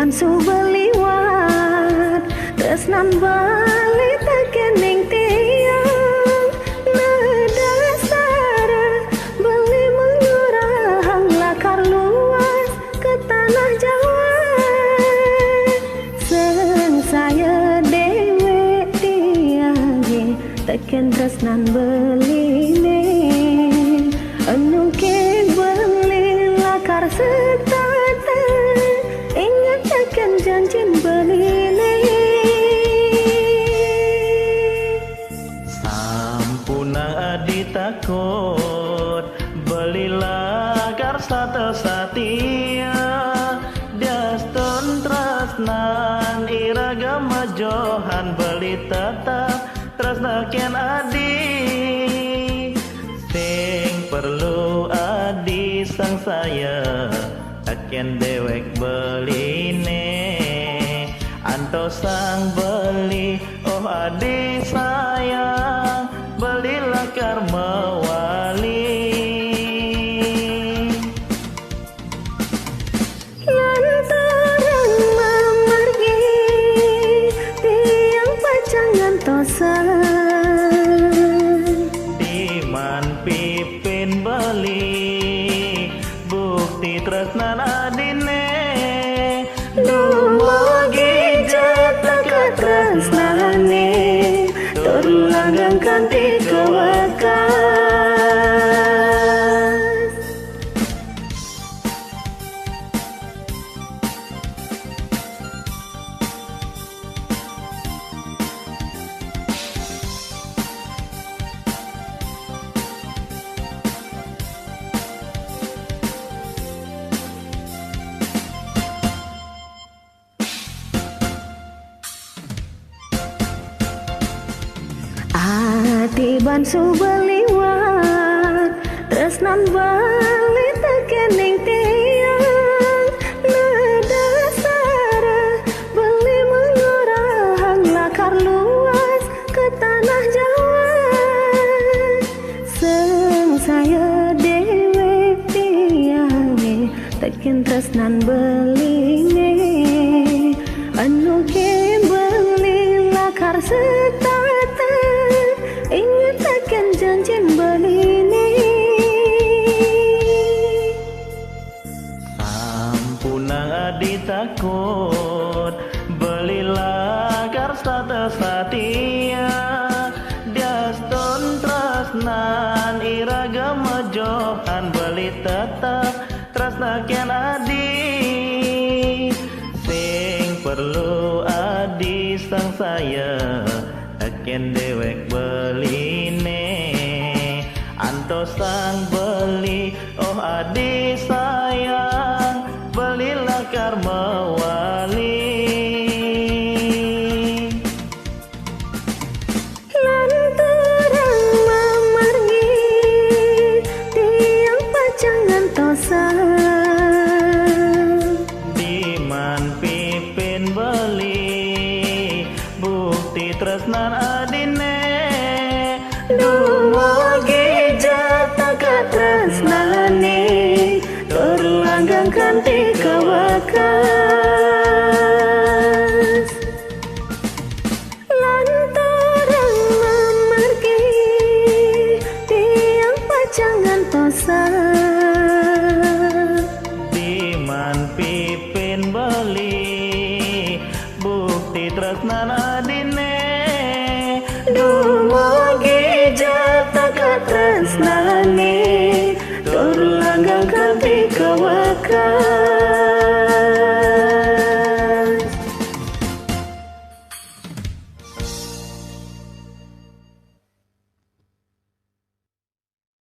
bansu beliwat tresnan bali tekening tiang nedasara beli mengurang lakar luas ke tanah Jawa seng saya dewe tiang teken tresnan beline anu ke beli lakar setata ingat akan janjin beline sampuna ditakut beli lakar satu satia daston tresnan iragama johan beli tetap tresnaken adi sing perlu adi sang saya akan dewek beline anto sang beli oh adi sayang beli lakar mewali lantaran memergi tiang pacangan tosan diman pipin beli bukti tresnan adine dumugi jatah katresnane tur langgang kanthi kewekas ati bansu beliwat tresnan bali tekening tiang nedasara beli mengurang lakar luas ke tanah Jawa seng saya dewe tiang teken tresnan beline anu ke beli lakar setata ingat akan janjin beline sampuna ditakut beli lakar satu satia daston tresnan iragama johan beli tetap tresnaken adi sing perlu adi sang saya akan dewek beline anto sang beli oh adi sayang beli lakar mewali lantaran memergi tiang pacangan tosan diman pipin beli bukti tresnan adine dumugi jatah katresnane tur langgang kanthi kewekas lantaran memergi tiang pacangan tosan diman pipin beli bukti tresnan adine dumugi jatah katresnane tur langgang kanthi kewekas